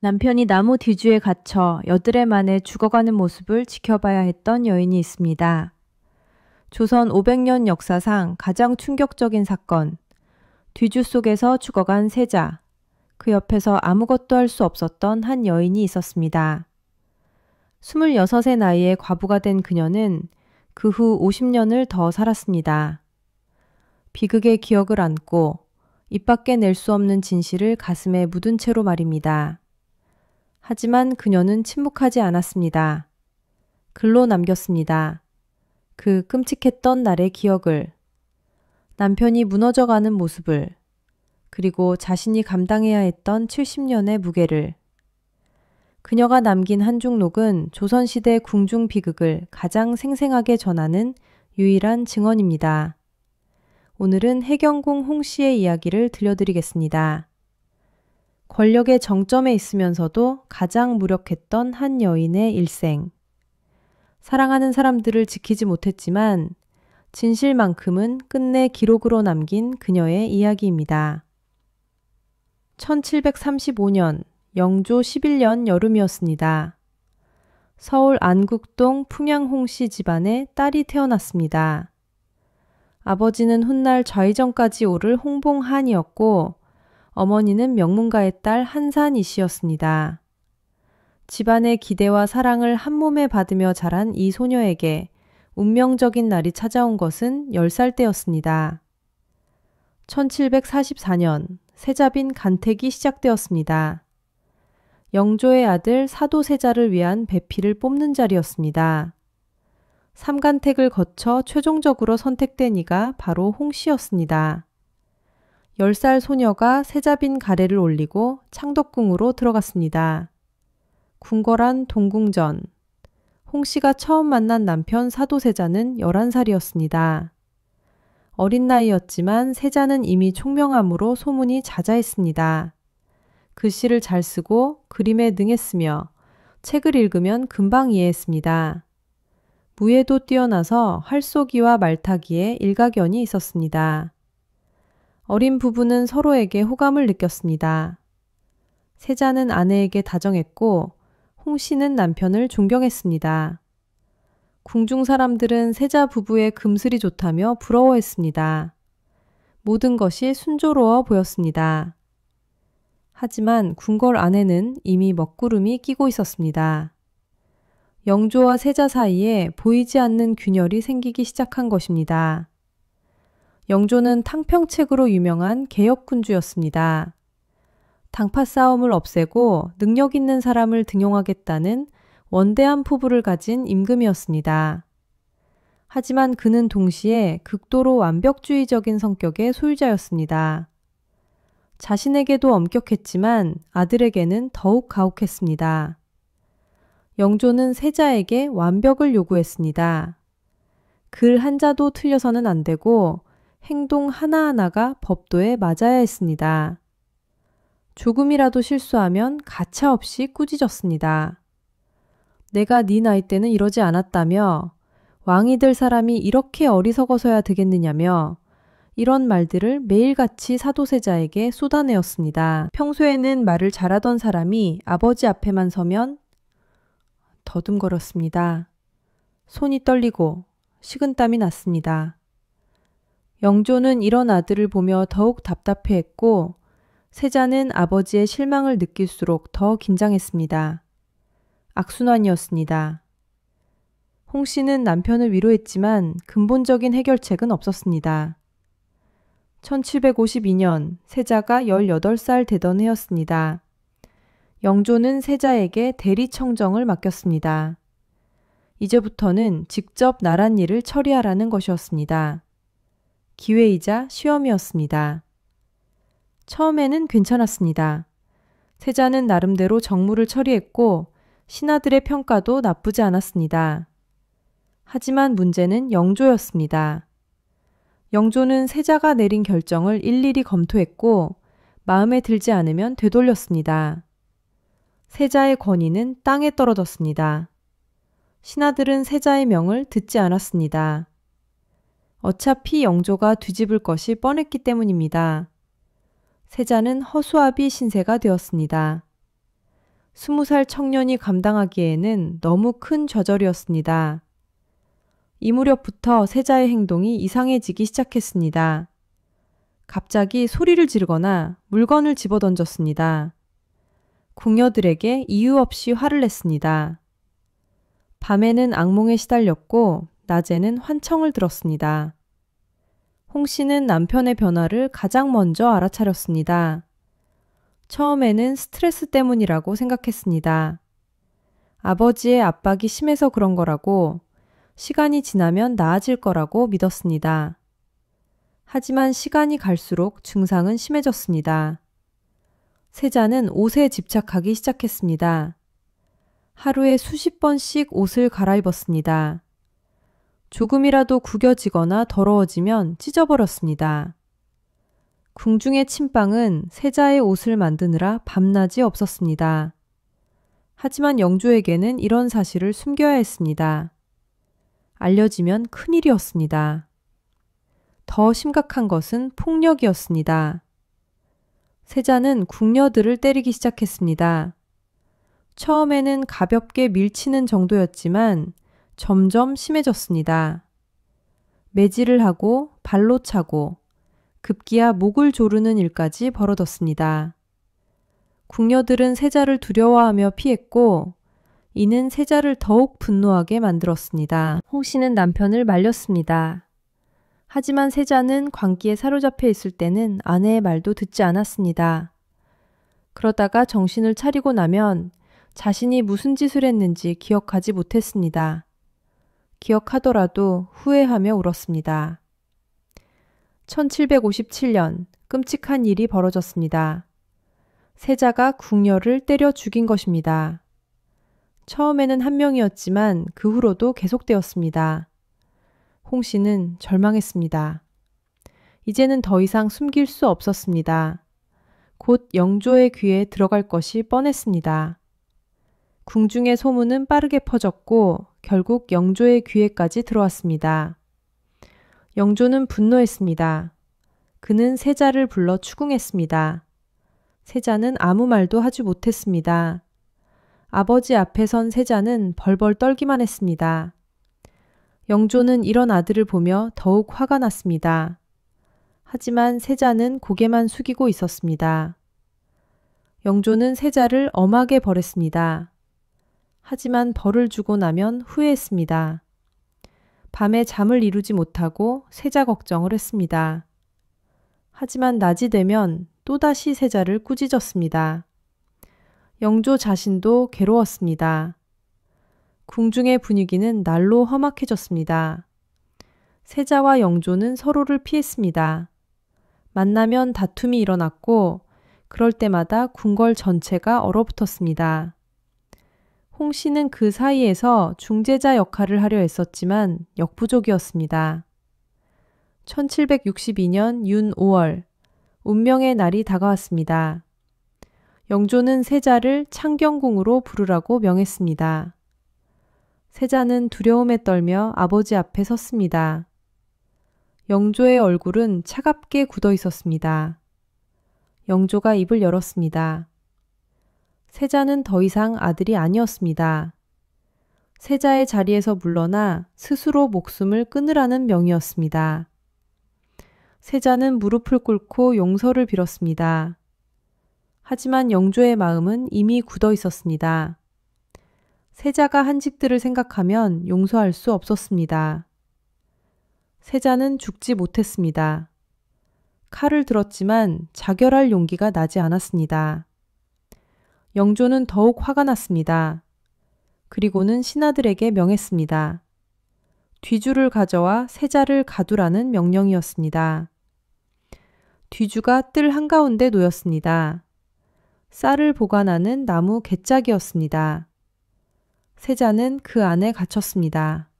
남편이 나무 뒤주에 갇혀 여드레 만에 죽어가는 모습을 지켜봐야 했던 여인이 있습니다. 조선 500년 역사상 가장 충격적인 사건, 뒤주 속에서 죽어간 세자, 그 옆에서 아무것도 할 수 없었던 한 여인이 있었습니다. 26의 나이에 과부가 된 그녀는 그 후 50년을 더 살았습니다. 비극의 기억을 안고 입 밖에 낼 수 없는 진실을 가슴에 묻은 채로 말입니다. 하지만 그녀는 침묵하지 않았습니다. 글로 남겼습니다. 그 끔찍했던 날의 기억을, 남편이 무너져가는 모습을, 그리고 자신이 감당해야 했던 70년의 무게를. 그녀가 남긴 한 중록은 조선시대 궁중 비극을 가장 생생하게 전하는 유일한 증언입니다. 오늘은 해경궁 홍씨의 이야기를 들려드리겠습니다. 권력의 정점에 있으면서도 가장 무력했던 한 여인의 일생. 사랑하는 사람들을 지키지 못했지만 진실만큼은 끝내 기록으로 남긴 그녀의 이야기입니다. 1735년 영조 11년 여름이었습니다. 서울 안국동 풍양홍씨 집안에 딸이 태어났습니다. 아버지는 훗날 좌의정까지 오를 홍봉한이었고 어머니는 명문가의 딸 한산이 씨였습니다. 집안의 기대와 사랑을 한 몸에 받으며 자란 이 소녀에게 운명적인 날이 찾아온 것은 10살 때였습니다. 1744년 세자빈 간택이 시작되었습니다. 영조의 아들 사도세자를 위한 배필을 뽑는 자리였습니다. 삼간택을 거쳐 최종적으로 선택된 이가 바로 홍씨였습니다. 10살 소녀가 세자빈 가래를 올리고 창덕궁으로 들어갔습니다. 궁궐한 동궁전. 홍씨가 처음 만난 남편 사도세자는 11살이었습니다. 어린 나이였지만 세자는 이미 총명함으로 소문이 자자했습니다. 글씨를 잘 쓰고 그림에 능했으며 책을 읽으면 금방 이해했습니다. 무예도 뛰어나서 활쏘기와 말타기에 일가견이 있었습니다. 어린 부부는 서로에게 호감을 느꼈습니다. 세자는 아내에게 다정했고 홍씨는 남편을 존경했습니다. 궁중 사람들은 세자 부부의 금슬이 좋다며 부러워했습니다. 모든 것이 순조로워 보였습니다. 하지만 궁궐 안에는 이미 먹구름이 끼고 있었습니다. 영조와 세자 사이에 보이지 않는 균열이 생기기 시작한 것입니다. 영조는 탕평책으로 유명한 개혁군주였습니다. 당파 싸움을 없애고 능력 있는 사람을 등용하겠다는 원대한 포부를 가진 임금이었습니다. 하지만 그는 동시에 극도로 완벽주의적인 성격의 소유자였습니다. 자신에게도 엄격했지만 아들에게는 더욱 가혹했습니다. 영조는 세자에게 완벽을 요구했습니다. 글 한자도 틀려서는 안 되고 행동 하나하나가 법도에 맞아야 했습니다. 조금이라도 실수하면 가차없이 꾸짖었습니다. 내가 네 나이 때는 이러지 않았다며, 왕이 될 사람이 이렇게 어리석어서야 되겠느냐며 이런 말들을 매일같이 사도세자에게 쏟아내었습니다. 평소에는 말을 잘하던 사람이 아버지 앞에만 서면 더듬거렸습니다. 손이 떨리고 식은땀이 났습니다. 영조는 이런 아들을 보며 더욱 답답해했고 세자는 아버지의 실망을 느낄수록 더 긴장했습니다. 악순환이었습니다. 홍씨는 남편을 위로했지만 근본적인 해결책은 없었습니다. 1752년 세자가 18살 되던 해였습니다. 영조는 세자에게 대리청정을 맡겼습니다. 이제부터는 직접 나란 일을 처리하라는 것이었습니다. 기회이자 시험이었습니다. 처음에는 괜찮았습니다. 세자는 나름대로 정무를 처리했고 신하들의 평가도 나쁘지 않았습니다. 하지만 문제는 영조였습니다. 영조는 세자가 내린 결정을 일일이 검토했고 마음에 들지 않으면 되돌렸습니다. 세자의 권위는 땅에 떨어졌습니다. 신하들은 세자의 명을 듣지 않았습니다. 어차피 영조가 뒤집을 것이 뻔했기 때문입니다. 세자는 허수아비 신세가 되었습니다. 20살 청년이 감당하기에는 너무 큰 좌절이었습니다. 이 무렵부터 세자의 행동이 이상해지기 시작했습니다. 갑자기 소리를 지르거나 물건을 집어던졌습니다. 궁녀들에게 이유 없이 화를 냈습니다. 밤에는 악몽에 시달렸고 낮에는 환청을 들었습니다. 홍 씨는 남편의 변화를 가장 먼저 알아차렸습니다. 처음에는 스트레스 때문이라고 생각했습니다. 아버지의 압박이 심해서 그런 거라고, 시간이 지나면 나아질 거라고 믿었습니다. 하지만 시간이 갈수록 증상은 심해졌습니다. 세자는 옷에 집착하기 시작했습니다. 하루에 수십 번씩 옷을 갈아입었습니다. 조금이라도 구겨지거나 더러워지면 찢어버렸습니다. 궁중의 침방은 세자의 옷을 만드느라 밤낮이 없었습니다. 하지만 영조에게는 이런 사실을 숨겨야 했습니다. 알려지면 큰일이었습니다. 더 심각한 것은 폭력이었습니다. 세자는 궁녀들을 때리기 시작했습니다. 처음에는 가볍게 밀치는 정도였지만 점점 심해졌습니다. 매질을 하고 발로 차고 급기야 목을 조르는 일까지 벌어졌습니다. 궁녀들은 세자를 두려워하며 피했고 이는 세자를 더욱 분노하게 만들었습니다. 홍 씨는 남편을 말렸습니다. 하지만 세자는 광기에 사로잡혀 있을 때는 아내의 말도 듣지 않았습니다. 그러다가 정신을 차리고 나면 자신이 무슨 짓을 했는지 기억하지 못했습니다. 기억하더라도 후회하며 울었습니다. 1757년 끔찍한 일이 벌어졌습니다. 세자가 궁녀를 때려 죽인 것입니다. 처음에는 한 명이었지만 그 후로도 계속되었습니다. 홍 씨는 절망했습니다. 이제는 더 이상 숨길 수 없었습니다. 곧 영조의 귀에 들어갈 것이 뻔했습니다. 궁중의 소문은 빠르게 퍼졌고 결국 영조의 귀에까지 들어왔습니다. 영조는 분노했습니다. 그는 세자를 불러 추궁했습니다. 세자는 아무 말도 하지 못했습니다. 아버지 앞에 선 세자는 벌벌 떨기만 했습니다. 영조는 이런 아들을 보며 더욱 화가 났습니다. 하지만 세자는 고개만 숙이고 있었습니다. 영조는 세자를 엄하게 벌했습니다. 하지만 벌을 주고 나면 후회했습니다. 밤에 잠을 이루지 못하고 세자 걱정을 했습니다. 하지만 낮이 되면 또다시 세자를 꾸짖었습니다. 영조 자신도 괴로웠습니다. 궁중의 분위기는 날로 험악해졌습니다. 세자와 영조는 서로를 피했습니다. 만나면 다툼이 일어났고 그럴 때마다 궁궐 전체가 얼어붙었습니다. 홍 씨는 그 사이에서 중재자 역할을 하려 했었지만 역부족이었습니다. 1762년 윤 5월 운명의 날이 다가왔습니다. 영조는 세자를 창경궁으로 부르라고 명했습니다. 세자는 두려움에 떨며 아버지 앞에 섰습니다. 영조의 얼굴은 차갑게 굳어 있었습니다. 영조가 입을 열었습니다. 세자는 더 이상 아들이 아니었습니다. 세자의 자리에서 물러나 스스로 목숨을 끊으라는 명이었습니다. 세자는 무릎을 꿇고 용서를 빌었습니다. 하지만 영조의 마음은 이미 굳어 있었습니다. 세자가 한 짓들을 생각하면 용서할 수 없었습니다. 세자는 죽지 못했습니다. 칼을 들었지만 자결할 용기가 나지 않았습니다. 영조는 더욱 화가 났습니다. 그리고는 신하들에게 명했습니다. 뒤주를 가져와 세자를 가두라는 명령이었습니다. 뒤주가 뜰 한가운데 놓였습니다. 쌀을 보관하는 나무 갯짝이었습니다. 세자는 그 안에 갇혔습니다.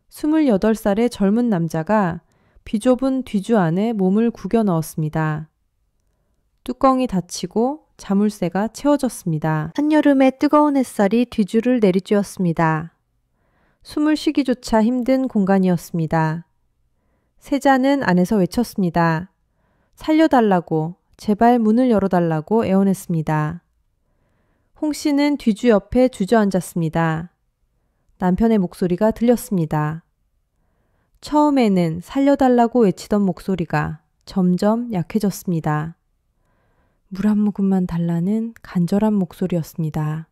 28살의 젊은 남자가 비좁은 뒤주 안에 몸을 구겨 넣었습니다. 뚜껑이 닫히고 자물쇠가 채워졌습니다. 한여름의 뜨거운 햇살이 뒤주를 내리쬐었습니다. 숨을 쉬기조차 힘든 공간이었습니다. 세자는 안에서 외쳤습니다. 살려달라고, 제발 문을 열어달라고 애원했습니다. 홍 씨는 뒤주 옆에 주저앉았습니다. 남편의 목소리가 들렸습니다. 처음에는 살려달라고 외치던 목소리가 점점 약해졌습니다. 물 한 모금만 달라는 간절한 목소리였습니다.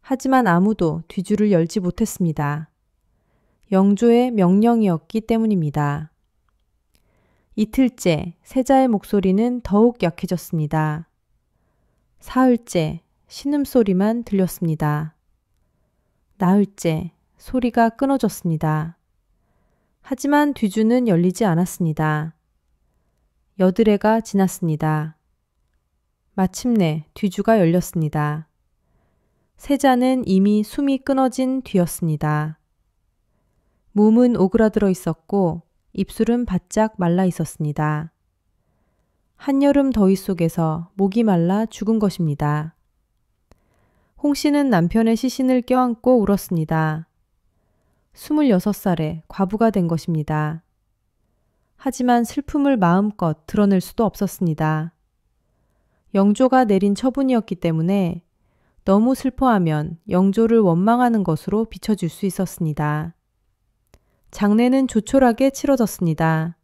하지만 아무도 뒤주를 열지 못했습니다. 영조의 명령이었기 때문입니다. 이틀째 세자의 목소리는 더욱 약해졌습니다. 사흘째 신음소리만 들렸습니다. 나흘째 소리가 끊어졌습니다. 하지만 뒤주는 열리지 않았습니다. 여드레가 지났습니다. 마침내 뒤주가 열렸습니다. 세자는 이미 숨이 끊어진 뒤였습니다. 몸은 오그라들어 있었고 입술은 바짝 말라 있었습니다. 한여름 더위 속에서 목이 말라 죽은 것입니다. 홍 씨는 남편의 시신을 껴안고 울었습니다. 26살에 과부가 된 것입니다. 하지만 슬픔을 마음껏 드러낼 수도 없었습니다. 영조가 내린 처분이었기 때문에 너무 슬퍼하면 영조를 원망하는 것으로 비춰질 수 있었습니다. 장례는 조촐하게 치러졌습니다.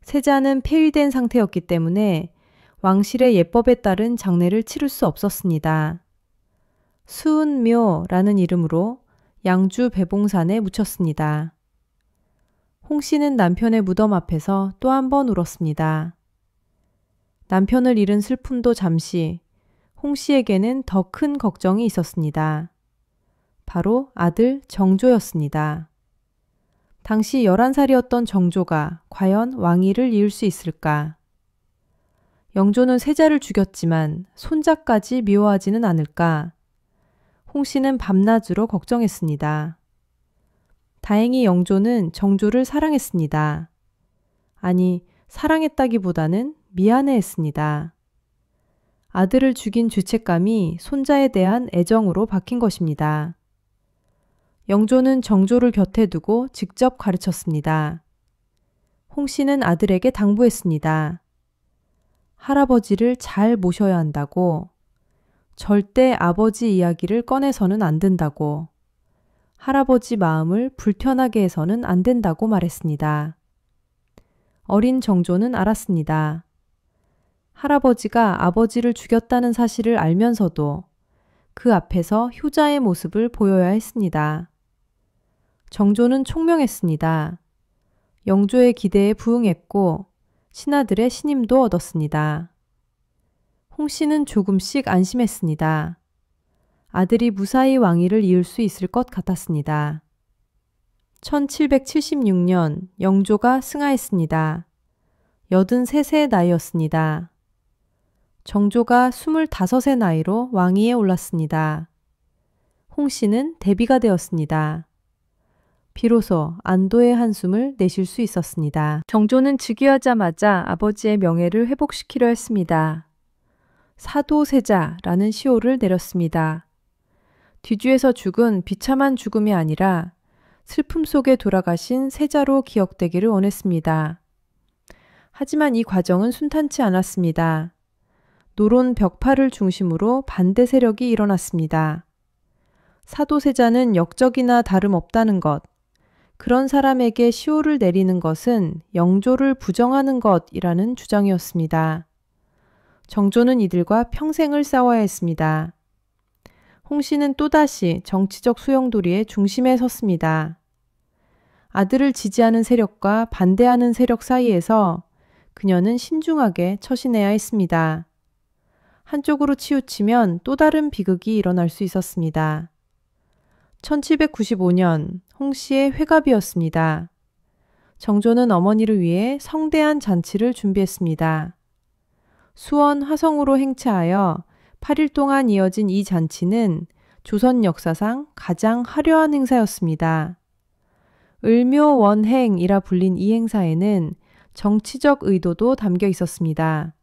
세자는 폐위된 상태였기 때문에 왕실의 예법에 따른 장례를 치를 수 없었습니다. 수은묘라는 이름으로 양주 배봉산에 묻혔습니다. 홍 씨는 남편의 무덤 앞에서 또 한 번 울었습니다. 남편을 잃은 슬픔도 잠시, 홍 씨에게는 더 큰 걱정이 있었습니다. 바로 아들 정조였습니다. 당시 11살이었던 정조가 과연 왕위를 이을 수 있을까? 영조는 세자를 죽였지만 손자까지 미워하지는 않을까? 홍 씨는 밤낮으로 걱정했습니다. 다행히 영조는 정조를 사랑했습니다. 아니, 사랑했다기보다는 미안해했습니다. 아들을 죽인 죄책감이 손자에 대한 애정으로 바뀐 것입니다. 영조는 정조를 곁에 두고 직접 가르쳤습니다. 홍 씨는 아들에게 당부했습니다. 할아버지를 잘 모셔야 한다고, 절대 아버지 이야기를 꺼내서는 안 된다고, 할아버지 마음을 불편하게 해서는 안 된다고 말했습니다. 어린 정조는 알았습니다. 할아버지가 아버지를 죽였다는 사실을 알면서도 그 앞에서 효자의 모습을 보여야 했습니다. 정조는 총명했습니다. 영조의 기대에 부응했고 신하들의 신임도 얻었습니다. 홍 씨는 조금씩 안심했습니다. 아들이 무사히 왕위를 이을 수 있을 것 같았습니다. 1776년 영조가 승하했습니다. 83세 나이였습니다. 정조가 25세 나이로 왕위에 올랐습니다. 홍 씨는 대비가 되었습니다. 비로소 안도의 한숨을 내쉴 수 있었습니다. 정조는 즉위하자마자 아버지의 명예를 회복시키려 했습니다. 사도세자라는 시호를 내렸습니다. 뒤주에서 죽은 비참한 죽음이 아니라 슬픔 속에 돌아가신 세자로 기억되기를 원했습니다. 하지만 이 과정은 순탄치 않았습니다. 노론 벽파를 중심으로 반대 세력이 일어났습니다. 사도세자는 역적이나 다름없다는 것, 그런 사람에게 시호를 내리는 것은 영조를 부정하는 것이라는 주장이었습니다. 정조는 이들과 평생을 싸워야 했습니다. 홍 씨는 또다시 정치적 소용돌이의 중심에 섰습니다. 아들을 지지하는 세력과 반대하는 세력 사이에서 그녀는 신중하게 처신해야 했습니다. 한쪽으로 치우치면 또 다른 비극이 일어날 수 있었습니다. 1795년 홍 씨의 회갑이었습니다. 정조는 어머니를 위해 성대한 잔치를 준비했습니다. 수원 화성으로 행차하여 8일 동안 이어진 이 잔치는 조선 역사상 가장 화려한 행사였습니다. 을묘원행이라 불린 이 행사에는 정치적 의도도 담겨 있었습니다.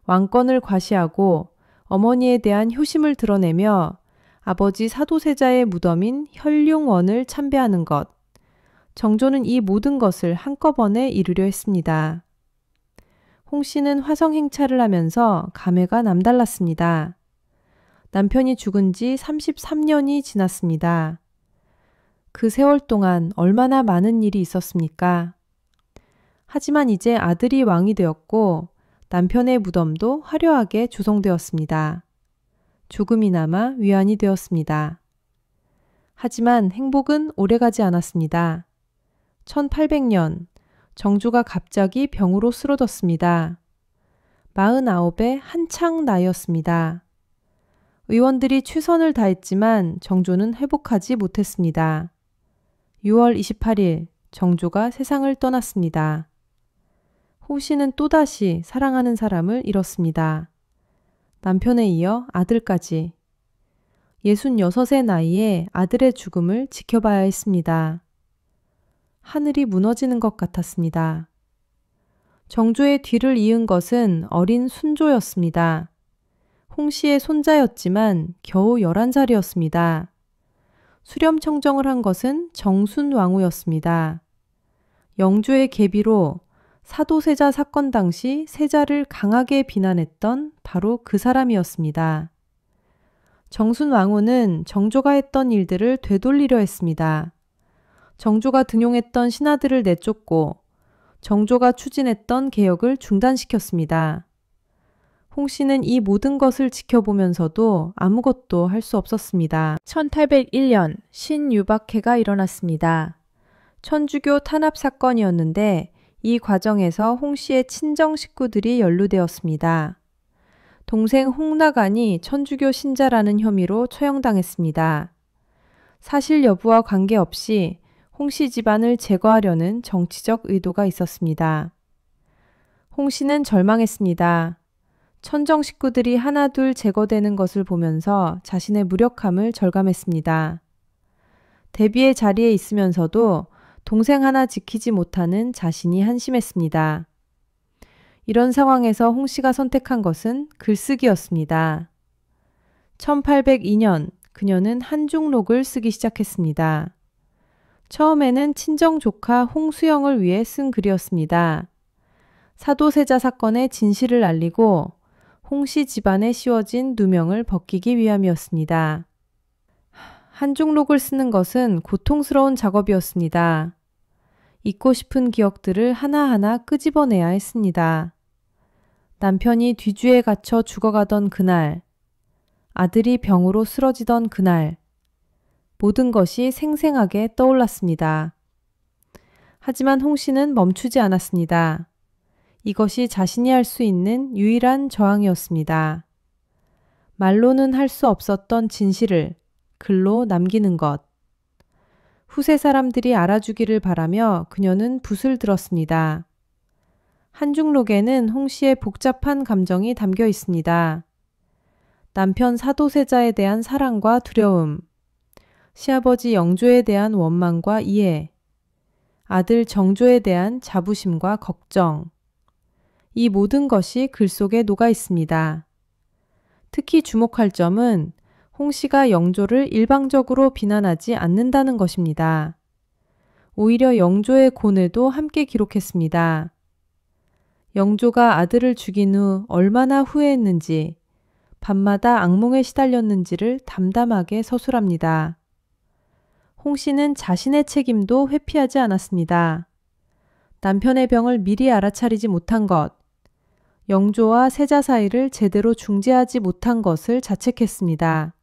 왕권을 과시하고 어머니에 대한 효심을 드러내며 아버지 사도세자의 무덤인 현룡원을 참배하는 것, 정조는 이 모든 것을 한꺼번에 이루려 했습니다. 홍 씨는 화성 행차를 하면서 감회가 남달랐습니다. 남편이 죽은 지 33년이 지났습니다. 그 세월 동안 얼마나 많은 일이 있었습니까? 하지만 이제 아들이 왕이 되었고 남편의 무덤도 화려하게 조성되었습니다. 조금이나마 위안이 되었습니다. 하지만 행복은 오래가지 않았습니다. 1800년 정조가 갑자기 병으로 쓰러졌습니다. 49의 한창 나이였습니다. 의원들이 최선을 다했지만 정조는 회복하지 못했습니다. 6월 28일 정조가 세상을 떠났습니다. 홍씨는 또다시 사랑하는 사람을 잃었습니다. 남편에 이어 아들까지. 66의 나이에 아들의 죽음을 지켜봐야 했습니다. 하늘이 무너지는 것 같았습니다. 정조의 뒤를 이은 것은 어린 순조였습니다. 홍씨의 손자였지만 겨우 11살이었습니다. 수렴청정을 한 것은 정순왕후였습니다. 영조의 계비로 사도세자 사건 당시 세자를 강하게 비난했던 바로 그 사람이었습니다. 정순왕후는 정조가 했던 일들을 되돌리려 했습니다. 정조가 등용했던 신하들을 내쫓고 정조가 추진했던 개혁을 중단시켰습니다. 홍씨는 이 모든 것을 지켜보면서도 아무것도 할 수 없었습니다. 1801년 신유박해가 일어났습니다. 천주교 탄압 사건이었는데 이 과정에서 홍씨의 친정 식구들이 연루되었습니다. 동생 홍나간이 천주교 신자라는 혐의로 처형당했습니다. 사실 여부와 관계없이 홍씨 집안을 제거하려는 정치적 의도가 있었습니다. 홍씨는 절망했습니다. 천정 식구들이 하나둘 제거되는 것을 보면서 자신의 무력함을 절감했습니다. 대비의 자리에 있으면서도 동생 하나 지키지 못하는 자신이 한심했습니다. 이런 상황에서 홍씨가 선택한 것은 글쓰기였습니다. 1802년 그녀는 한중록을 쓰기 시작했습니다. 처음에는 친정 조카 홍수영을 위해 쓴 글이었습니다. 사도세자 사건의 진실을 알리고 홍씨 집안에 씌워진 누명을 벗기기 위함이었습니다. 한중록을 쓰는 것은 고통스러운 작업이었습니다. 잊고 싶은 기억들을 하나하나 끄집어내야 했습니다. 남편이 뒤주에 갇혀 죽어가던 그날, 아들이 병으로 쓰러지던 그날, 모든 것이 생생하게 떠올랐습니다. 하지만 홍씨는 멈추지 않았습니다. 이것이 자신이 할 수 있는 유일한 저항이었습니다. 말로는 할 수 없었던 진실을 글로 남기는 것. 후세 사람들이 알아주기를 바라며 그녀는 붓을 들었습니다. 한중록에는 홍씨의 복잡한 감정이 담겨 있습니다. 남편 사도세자에 대한 사랑과 두려움, 시아버지 영조에 대한 원망과 이해, 아들 정조에 대한 자부심과 걱정, 이 모든 것이 글 속에 녹아 있습니다. 특히 주목할 점은 홍씨가 영조를 일방적으로 비난하지 않는다는 것입니다. 오히려 영조의 고뇌도 함께 기록했습니다. 영조가 아들을 죽인 후 얼마나 후회했는지, 밤마다 악몽에 시달렸는지를 담담하게 서술합니다. 홍씨는 자신의 책임도 회피하지 않았습니다. 남편의 병을 미리 알아차리지 못한 것, 영조와 세자 사이를 제대로 중재하지 못한 것을 자책했습니다.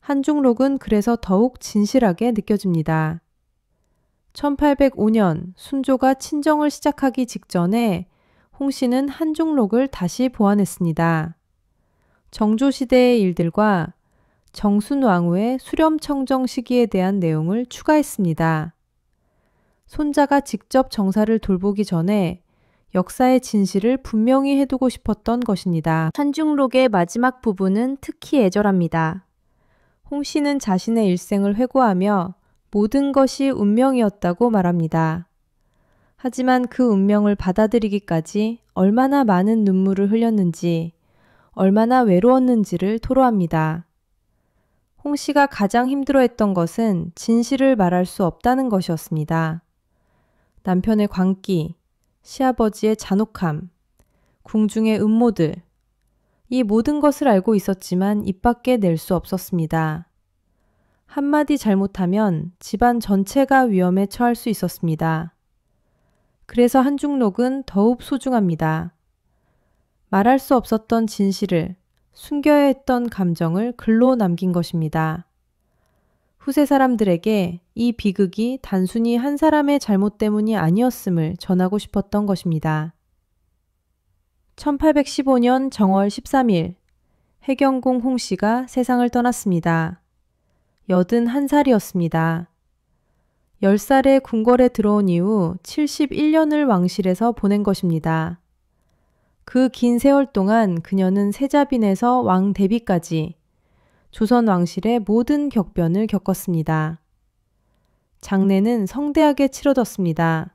한중록은 그래서 더욱 진실하게 느껴집니다. 1805년 순조가 친정을 시작하기 직전에 홍씨는 한중록을 다시 보완했습니다. 정조 시대의 일들과 정순왕후의 수렴청정 시기에 대한 내용을 추가했습니다. 손자가 직접 정사를 돌보기 전에 역사의 진실을 분명히 해두고 싶었던 것입니다. 한중록의 마지막 부분은 특히 애절합니다. 홍씨는 자신의 일생을 회고하며 모든 것이 운명이었다고 말합니다. 하지만 그 운명을 받아들이기까지 얼마나 많은 눈물을 흘렸는지, 얼마나 외로웠는지를 토로합니다. 홍씨가 가장 힘들어했던 것은 진실을 말할 수 없다는 것이었습니다. 남편의 광기, 시아버지의 잔혹함, 궁중의 음모들, 이 모든 것을 알고 있었지만 입 밖에 낼 수 없었습니다. 한마디 잘못하면 집안 전체가 위험에 처할 수 있었습니다. 그래서 한중록은 더욱 소중합니다. 말할 수 없었던 진실을, 숨겨야 했던 감정을 글로 남긴 것입니다. 후세 사람들에게 이 비극이 단순히 한 사람의 잘못 때문이 아니었음을 전하고 싶었던 것입니다. 1815년 정월 13일, 해경궁 홍씨가 세상을 떠났습니다. 81살이었습니다. 10살에 궁궐에 들어온 이후 71년을 왕실에서 보낸 것입니다. 그 긴 세월 동안 그녀는 세자빈에서 왕 대비까지 조선 왕실의 모든 격변을 겪었습니다. 장례는 성대하게 치러졌습니다.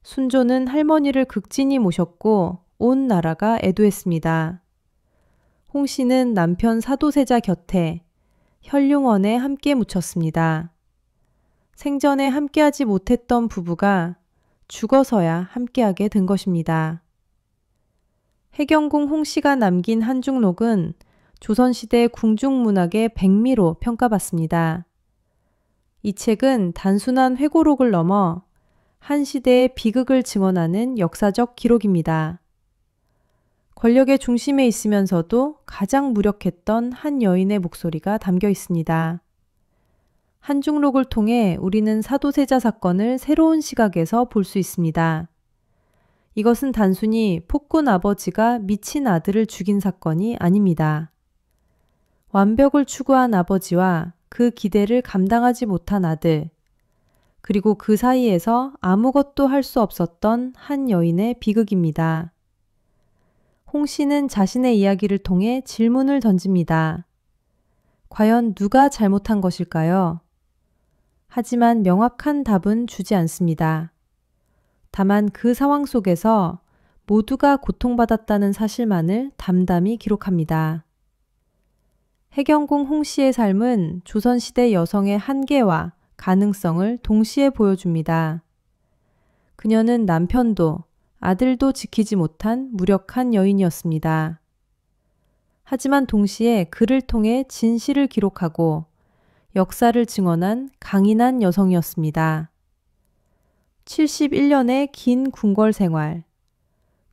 순조는 할머니를 극진히 모셨고 온 나라가 애도했습니다. 홍 씨는 남편 사도세자 곁에 현룡원에 함께 묻혔습니다. 생전에 함께하지 못했던 부부가 죽어서야 함께하게 된 것입니다. 해경궁 홍 씨가 남긴 한중록은 조선시대 궁중문학의 백미로 평가받습니다. 이 책은 단순한 회고록을 넘어 한 시대의 비극을 증언하는 역사적 기록입니다. 권력의 중심에 있으면서도 가장 무력했던 한 여인의 목소리가 담겨 있습니다. 한중록을 통해 우리는 사도세자 사건을 새로운 시각에서 볼 수 있습니다. 이것은 단순히 폭군 아버지가 미친 아들을 죽인 사건이 아닙니다. 완벽을 추구한 아버지와 그 기대를 감당하지 못한 아들, 그리고 그 사이에서 아무것도 할 수 없었던 한 여인의 비극입니다. 홍 씨는 자신의 이야기를 통해 질문을 던집니다. 과연 누가 잘못한 것일까요? 하지만 명확한 답은 주지 않습니다. 다만 그 상황 속에서 모두가 고통받았다는 사실만을 담담히 기록합니다. 해경궁 홍 씨의 삶은 조선시대 여성의 한계와 가능성을 동시에 보여줍니다. 그녀는 남편도 아들도 지키지 못한 무력한 여인이었습니다. 하지만 동시에 그를 통해 진실을 기록하고 역사를 증언한 강인한 여성이었습니다. 71년의 긴 궁궐 생활.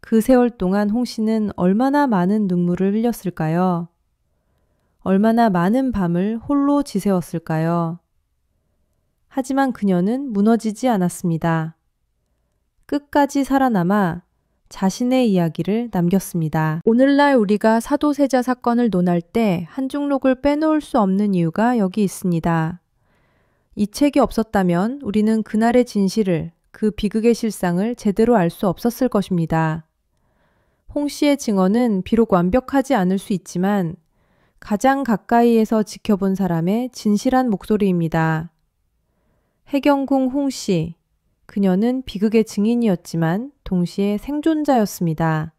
그 세월 동안 홍 씨는 얼마나 많은 눈물을 흘렸을까요? 얼마나 많은 밤을 홀로 지새웠을까요? 하지만 그녀는 무너지지 않았습니다. 끝까지 살아남아 자신의 이야기를 남겼습니다. 오늘날 우리가 사도세자 사건을 논할 때 한중록을 빼놓을 수 없는 이유가 여기 있습니다. 이 책이 없었다면 우리는 그날의 진실을, 그 비극의 실상을 제대로 알 수 없었을 것입니다. 홍 씨의 증언은 비록 완벽하지 않을 수 있지만 가장 가까이에서 지켜본 사람의 진실한 목소리입니다. 해경궁 홍 씨, 그녀는 비극의 증인이었지만 동시에 생존자였습니다.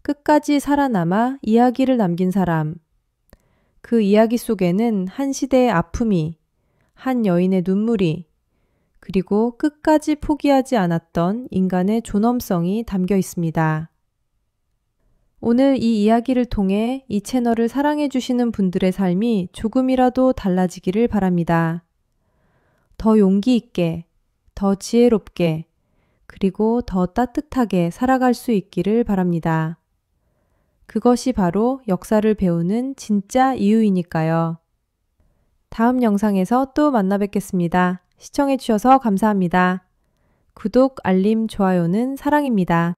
끝까지 살아남아 이야기를 남긴 사람. 그 이야기 속에는 한 시대의 아픔이, 한 여인의 눈물이, 그리고 끝까지 포기하지 않았던 인간의 존엄성이 담겨 있습니다. 오늘 이 이야기를 통해 이 채널을 사랑해주시는 분들의 삶이 조금이라도 달라지기를 바랍니다. 더 용기 있게, 더 지혜롭게, 그리고 더 따뜻하게 살아갈 수 있기를 바랍니다. 그것이 바로 역사를 배우는 진짜 이유이니까요. 다음 영상에서 또 만나 뵙겠습니다. 시청해주셔서 감사합니다. 구독, 알림, 좋아요는 사랑입니다.